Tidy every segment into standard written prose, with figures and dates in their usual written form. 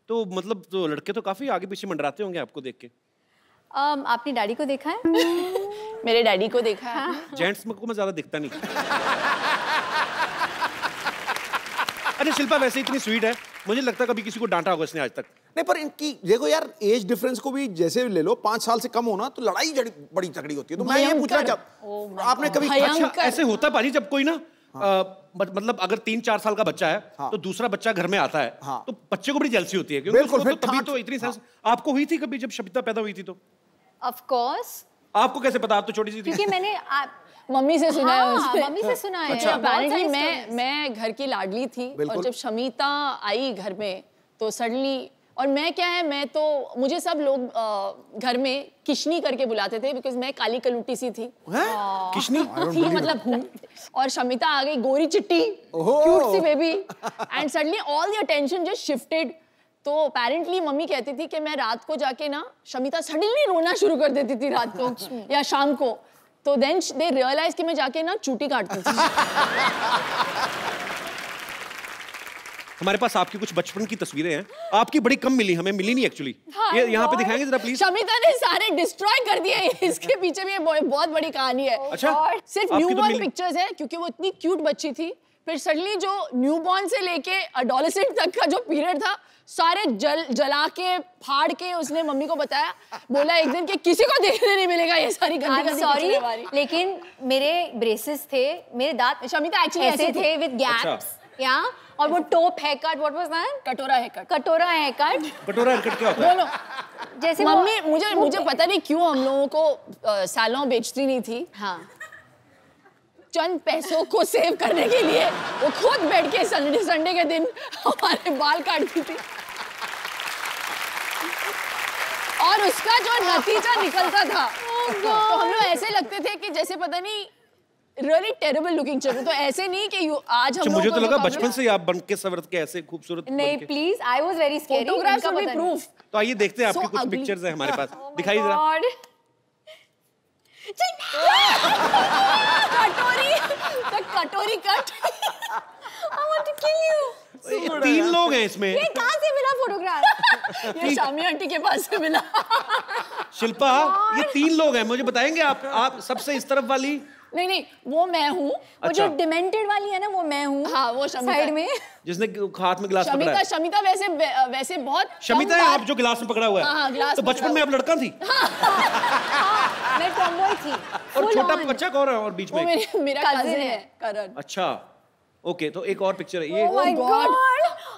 तो मतलब तो लड़के तो काफी आगे पीछे मंडराते होंगे आपको देख के। आपने डैडी को देखा है? मेरे डैडी को देखा है। जेंट्स में को मैं ज्यादा दिखता नहीं। अरे शिल्पा वैसे इतनी स्वीट है, मुझे लगता है कभी किसी को डांटा होगा इसने आज तक। नहीं पर इनकी देखो यार, एज डिफरेंस को भी जैसे ले लो, 5 साल से कम होना तो लड़ाई बड़ी तगड़ी होती है। तो मैं ये पूछना चाहता, आपने कभी ऐसे होता है पाजी जब कोई ना मतलब अगर 3-4 साल का बच्चा है तो दूसरा बच्चा घर में आता है तो बच्चे को बड़ी जेलसी होती है क्योंकि उसको तो तभी तो इतनी सेंस। आपको हुई थी कभी जब शमिता पैदा हुई थी? तो ऑफ कोर्स। आपको कैसे पता? आप तो छोटी सी थी। क्योंकि मैंने मम्मी से सुना है उसने। मम्मी से सुना है। अच्छा। अपेरेंटली मैं घर की लाडली थी और जब शमिता आई घर में तो सडनली, और मैं क्या है, मैं तो मुझे सब लोग घर में किशनी करके बुलाते थे बिकॉज मैं काली कलूटी सी थी। किशनी थी मतलब हूँ। और शमिता आ गई गोरी चिट्टी क्यूट सी baby and suddenly all the attention just shifted. तो अपेरेंटली मम्मी कहती थी कि मैं रात को जाके ना, शमिता सडनली रोना शुरू कर देती थी रात को या शाम को, तो देन दे रियलाइज कि मैं जाके ना चूटी काटती थी। हमारे पास आपकी कुछ बचपन की तस्वीरें हैं, आपकी बड़ी कम मिली, हमें मिली नहीं एक्चुअली। ये यहाँ पे दिखाएंगे जरा प्लीज। शमिता ने सारे डिस्ट्रॉय कर दिए, इसके पीछे भी बहुत बड़ी कहानी है। अच्छा। सिर्फ न्यूबॉर्न पिक्चर्स है क्योंकि वो इतनी क्यूट बच्ची थी। फिर सडनली जो न्यूबॉर्न से लेके एडोलेसेंट तक का जो पीरियड था, सारे जला के फाड़ के उसने मम्मी को बताया, बोला एक दिन कि किसी को देखने नहीं मिलेगा ये सारी गंदी। सॉरी लेकिन मेरे ब्रेसेस थे, मेरे दांत शमिता एक्चुअली ऐसे थे विद गैप्स या, और वो top haircut, what was that? कटोरा हेयर कट। कटोरा हेयर कट। कटोरा हेयर कट क्या होता है? बोलो। जैसे मम्मी मुझे पता नहीं क्यों हम लोगों को सैलून बेचती नहीं थी। हाँ। चंद पैसों को सेव करने के लिए वो खुद बैठ के संडे के दिन हमारे बाल काटती थी और उसका जो नतीजा निकलता था तो हम लोग ऐसे लगते थे कि जैसे पता नहीं रियली टेरेबल लुकिंग चाहिए। तो ऐसे नहीं कि आज हम मुझे तो लगा बचपन से आप बन के संवर के ऐसे खूबसूरत नहीं, please I was very scary. Photographs में प्रूफ। तो आइए देखते हैं आपकी कुछ पिक्चर्स हैं हमारे पास, दिखाइए जरा। कटोरी cut. I want to kill you। 3 लोग हैं इसमें। ये कहाँ से मिला फोटोग्राफ? ये शामी आंटी के पास से मिला। शिल्पा ये 3 लोग हैं, मुझे बताएंगे आप सबसे इस तरफ वाली? नहीं वो मैं हूँ। वो जो डिमेंटेड वाली है ना वो मैं हूँ। हाँ वो शमिता साइड में जिसने हाथ में गिलास पकड़ा है। शमिता वैसे बहुत शमिता है आप जो गिलास में पकड़ा हुआ है। हाँ, गिलास तो बचपन में आप लड़का थी? मैं टॉमबॉय थी। और छोटा बच्चा कौन है और बीच में? वो मेरा कजिन है करण। अच्छा ओके, तो एक और पिक्चर है ये। Oh my God!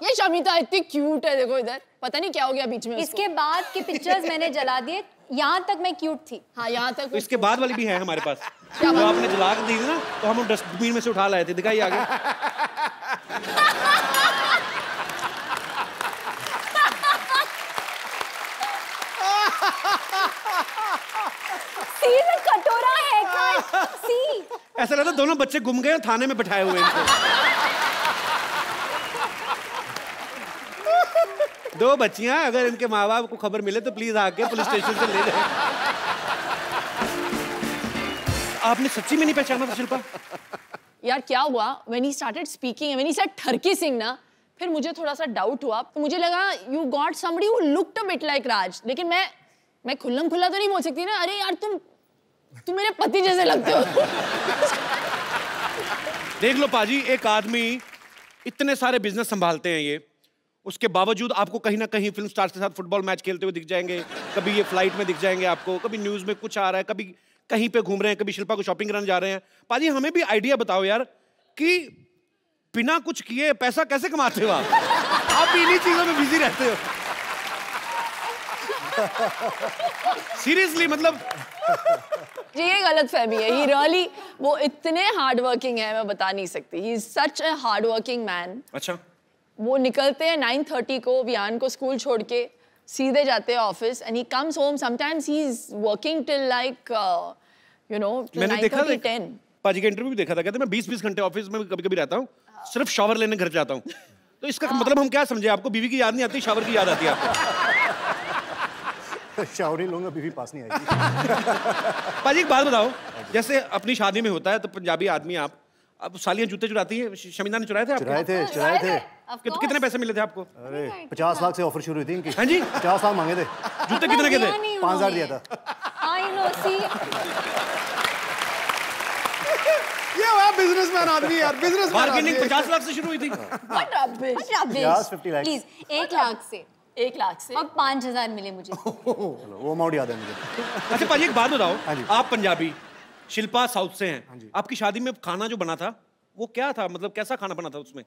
ये शमिता इतनी क्यूट है, देखो इधर, पता नहीं क्या हो गया बीच में। इसके बाद के पिक्चर्स मैंने जला दिए, यहाँ तक मैं क्यूट थी। हाँ यहाँ तक। तो इसके बाद वाली भी है हमारे पास। जो आपने जला के दी थी ना तो हम डस्टबिन में से उठा लाए थे, दिखाइए आगे। सी में कटोरा है कट सी। ऐसा लगता दोनों बच्चे गुम गए थाने में बैठाए हुए इनको। 2 बच्चियां, अगर इनके माँ बाप को खबर मिले तो प्लीज आके पुलिस स्टेशन से ले जाए। आपने सच्ची में नहीं पहचाना था शिल्पा? यार क्या हुआ, when he started speaking, when he said ठरकी Singh ना, फिर मुझे थोड़ा सा डाउट हुआ। तो मुझे लगा you got somebody who looked a bit like Raj, लेकिन मैं खुल्लम खुल्ला तो नहीं बोल सकती ना, अरे यार तुम मेरे पति जैसे लगते हो। देख लो पाजी, एक आदमी इतने सारे बिजनेस संभालते हैं ये, उसके बावजूद आपको कहीं ना कहीं फिल्म स्टार्स के साथ फुटबॉल मैच खेलते हुए दिख जाएंगे, कभी ये फ्लाइट में दिख जाएंगे आपको, कभी न्यूज में कुछ आ रहा है, कभी कहीं पे घूम रहे हैं, कभी शिल्पा को शॉपिंग कराने जा रहे हैं। पाजी हमें भी आइडिया बताओ यार कि बिना कुछ किए पैसा कैसे कमाते हो आप भी इन्हीं चीजों में बिजी रहते हो। सीरियसली मतलब ये गलत फहमी है। ही रियली वो इतने हार्ड वर्किंग है, मैं बता नहीं सकती। He is such a hard working man. अच्छा। वो निकलते हैं 9:30 को वियान को स्कूल छोड़ के, सीधे जाते हैं office and he comes home sometimes he is working till like you know 9:30-10। पाजी का इंटरव्यू भी देखा था, कहते मैं 20-20 घंटे ऑफिस में कभी-कभी रहता हूँ, सिर्फ शावर लेने घर जाता हूँ। तो इसका मतलब हम क्या समझे, आपको बीवी की याद नहीं आती, शावर की याद आती है आपको? शावर ही लूंगा, बीवी पास नहीं आएगी। पाजी एक बात बताओ, जैसे अपनी शादी में होता है तो पंजाबी आदमी आप अब सालियां जूते चुराती हैं, शमीना ने चुराए थे आपके? चुराए थे। तो कितने पैसे मिले थे आपको? अरे 50 लाख से ऑफर शुरू हुई थी इनकी। हाँ जी, 50 लाख मांगे थे। जूते कितने के थे? 5000 दिया था। I know, see. ये हुआ बिजनेसमैन आदमी यार, बिजनेसमैन। बार्गेनिंग 50 लाख से शुरू हुई थी। What rubbish. Yes, 50 lakhs. Please, 1 lakh से 1 लाख से और 5000 मिले मुझे। चलो वो अमाउंट याद है मुझे। अच्छा पाजी एक बात बताओ, हाँ जी। आप पंजाबी, शिल्पा साउथ से हैं, आपकी शादी में खाना जो बना था वो क्या था, मतलब कैसा खाना बना था उसमें?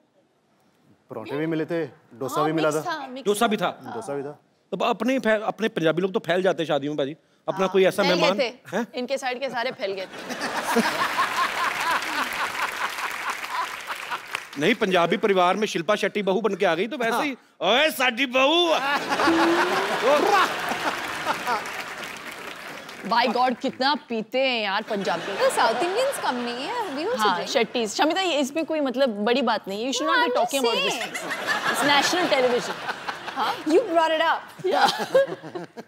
परोठे भी मिले थे, डोसा भी मिला था। डोसा भी था? डोसा भी था। तो अपने पंजाबी लोग तो फैल जाते हैं शादियों में पाजी, अपना कोई ऐसा फैल मेहमान गए थे। है? इनके साइड के सारे फैल गए थे। नहीं, पंजाबी परिवार में शिल्पा शेट्टी बहू बन के आ गई तो वैसे ही, ओए साडी बहू। बाय गॉड कितना पीते हैं यार पंजाबी। तो साउथ इंडियंस कम नहीं है, we also हाँ, drink. शेट्टीज। शमिता ये इसमें कोई मतलब बड़ी बात नहीं है। You should not be I'm talking about just this. It's national television. You brought it up.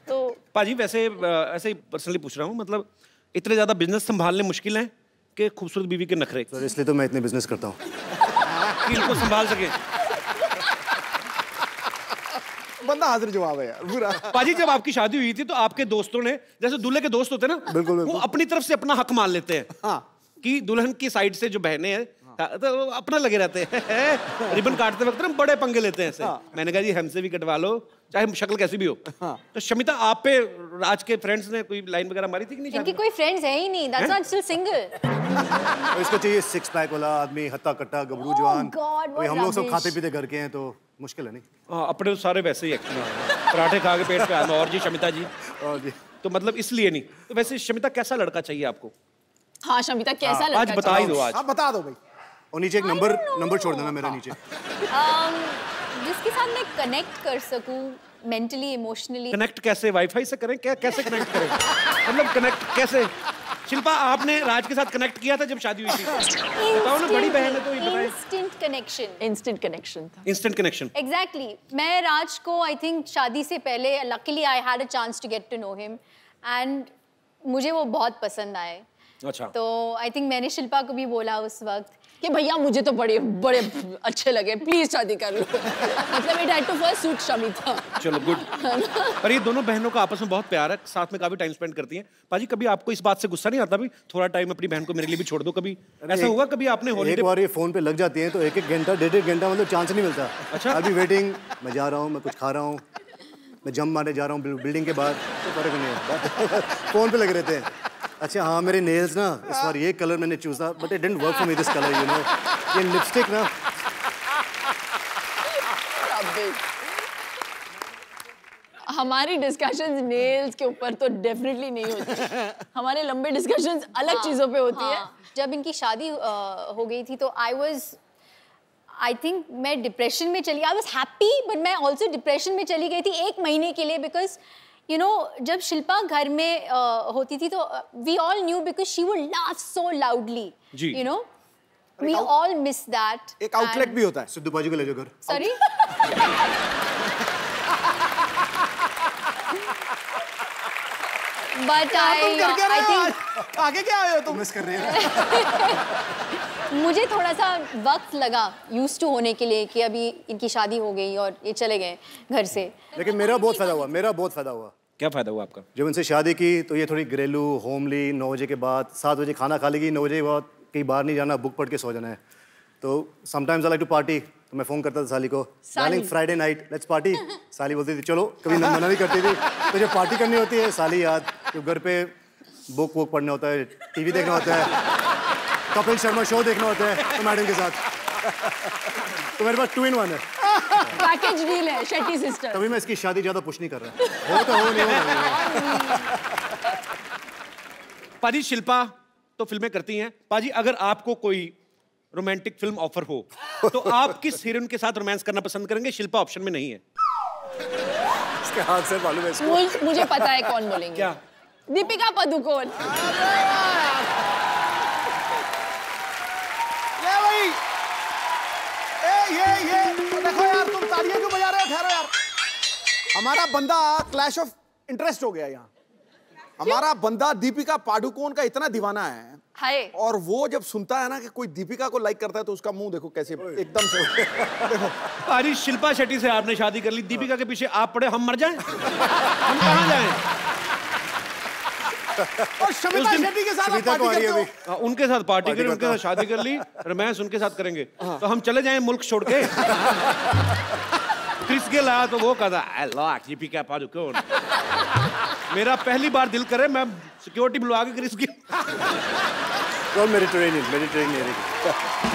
तो पाजी वैसे ऐसे ही पर्सनली पूछ रहा हूँ, मतलब इतने ज्यादा बिजनेस संभालने मुश्किल है कि खूबसूरत बीवी के नखरे सर इसलिए तो मैं इतने बिजनेस करता हूँ कि इनको संभाल सके। बंदा हाजिर जवाब है यार पूरा। पाजी जब आपकी शादी हुई थी तो आपके दोस्तों ने, जैसे दूल्हे के दोस्त होते हैं ना, बिल्कुल, वो बिल्कुल। अपनी तरफ से अपना हक मान लेते हैं। हाँ। कि दुल्हन की साइड से जो बहनें हैं तो वो अपना लगे रहते हैं। रिबन काटते वक्त ना बड़े पंगे लेते हैं ऐसे। मैंने कहा जी हमसे भी कटवा लो, चाहे शक्ल कैसी भी हो। तो शमिता आप पे राज के फ्रेंड्स ने कोई लाइन वगैरह मारी थी कि नहीं? इनकी कोई फ्रेंड्स है ही नहीं, that's not still single. और इसको चाहिए 6 पैक वाला आदमी, हत्ता कट्टा गबरू जवान। God, what कोई हम लोग सब rubbish. खाते पीते घर के हैं तो मुश्किल है नहीं। हाँ, अपने तो सारे वैसे ही एक्चुअली, पराठे खा के पेट पे आना। और जी शमिता जी, और जी तो मतलब इसलिए नहीं। तो वैसे शमिता कैसा लड़का चाहिए आपको? हाँ शमिता कैसा लड़का आज बता ही दो आज। आप बता दो भाई। और नीचे एक नंबर छोड़ देना मेरा नीचे। जिसके साथ मैं कनेक्ट कर सकूं मेंटली, इमोशनली। कनेक्ट कैसे? वाईफाई से करें क्या? कैसे कनेक्ट करें? मतलब कनेक्ट कैसे? शिल्पा आपने राज के साथ कनेक्ट किया था जब शादी हुई थी? बताओ ना, बड़ी बहन है तो ये बताएं। Instant connection. इंस्टेंट कनेक्शन था। Instant connection. एग्जैक्टली मैं राज को आई थिंक शादी से पहले luckily I had a chance to get to know him and मुझे वो बहुत पसंद आए। अच्छा। तो आई थिंक मैंने शिल्पा को भी बोला उस वक्त कि भैया मुझे तो बड़े बड़े अच्छे लगे, प्लीज शादी कर लो। मतलब it had to first suit Shamita. चलो गुड। पर ये दोनों बहनों का आपस में बहुत प्यार है, साथ में काफी टाइम स्पेंड करती हैं। पाजी कभी आपको इस बात से गुस्सा नहीं आता भी थोड़ा टाइम अपनी बहन को मेरे लिए भी छोड़ दो? कभी ऐसा हुआ कभी आपने एक हॉलीडे? बार ये फोन पे लग जाती है तो 1-1 घंटा 1.5 घंटा मतलब चांस नहीं मिलता। अच्छा। अभी वेटिंग, मैं जा रहा हूँ, मैं कुछ खा रहा हूँ, मैं जंप मारने जा रहा हूँ बिल्डिंग के बाद, तो फर्क नहीं है। फोन पे लगे रहते हैं। अच्छा हाँ, मेरे नेल्स ना इस बार ये कलर मैंने चूजा, but it didn't work for me this colour, you know. ये लिपस्टिक ना, हमारी डिस्कशंस नेल्स के ऊपर तो डेफिनेटली नहीं होती। हमारे लंबे डिस्कशंस अलग चीजों पे होती है। जब इनकी शादी हो गई थी तो आई थिंक मैं डिप्रेशन में चली, आई वॉज हैप्पी बट मैं ऑल्सो डिप्रेशन में चली गई थी 1 महीने के लिए बिकॉज यू नो जब शिल्पा घर में होती थी तो we all knew because she would laugh so loudly, जी। You know we all miss that. एक आउटलेट भी होता है। सिद्धू बाजू को ले जाओ घर। सॉरी बट आई थिंक आगे क्या आए हो तुम? मिस कर रही है। मुझे थोड़ा सा वक्त लगा यूज टू होने के लिए कि अभी इनकी शादी हो गई और ये चले गए घर से। लेकिन मेरा बहुत फायदा हुआ। क्या फायदा हुआ आपका? जब उनसे शादी की तो ये थोड़ी घरेलू, होमली, 9 बजे के बाद 7 बजे खाना खा लेगी, 9 बजे के बाद कहीं बाहर नहीं जाना, बुक पढ़ के सो जाना है। तो sometimes I like to party, तो मैं फ़ोन करता था साली को, darling Friday night let's party. साली बोलती थी चलो, कभी मना नहीं करती थी। तो जब पार्टी करनी होती है साली याद, जब घर पे बुक वुक पढ़ना होता है, टीवी देखना होता है, कपिल शर्मा शो देखना होता है तो मैडम के साथ, तो मेरे पास 2 in 1 है। पैकेज डील है शेट्टी सिस्टर। तभी मैं इसकी शादी ज़्यादा पुश नहीं कर रहा। हो तो हो, नहीं हो। पाजी शिल्पा तो फिल्में करती हैं। पाजी अगर आपको कोई रोमांटिक फिल्म ऑफर हो तो आप किस हीरोइन के साथ रोमांस करना पसंद करेंगे? शिल्पा ऑप्शन में नहीं है। इसके हाथ से मालूम है इसको। मुझे पता है कौन बोलेंगे। क्या? दीपिका पादुकोण। ये भाई, ये देखो यार, तुम तालियां क्यों बजा रहे हो? ठहरो यार, हमारा बंदा क्लैश ऑफ इंटरेस्ट हो गया यहाँ। हमारा बंदा दीपिका पादुकोण का इतना दीवाना है, हाय, और वो जब सुनता है ना कि कोई दीपिका को लाइक करता है तो उसका मुंह देखो कैसे एकदम से देखो। अरे शिल्पा शेट्टी से आपने शादी कर ली, दीपिका के पीछे आप पड़े, हम मर जाएं? हम कहाँ जाएं? और शमिता शेट्टी के साथ आप पार्टी करते हो? उनके साथ पार्टी करी, उनके साथ शादी कर ली, रोमांस उनके साथ करेंगे तो हम चले जाएं मुल्क छोड़ के? क्रिस गेल आया तो वो कहता आई लाइक दीपिका पादुकोण। मेरा पहली बार दिल करे मैं सिक्योरिटी बुलवा के क्रिस गेल। Mediterranean area.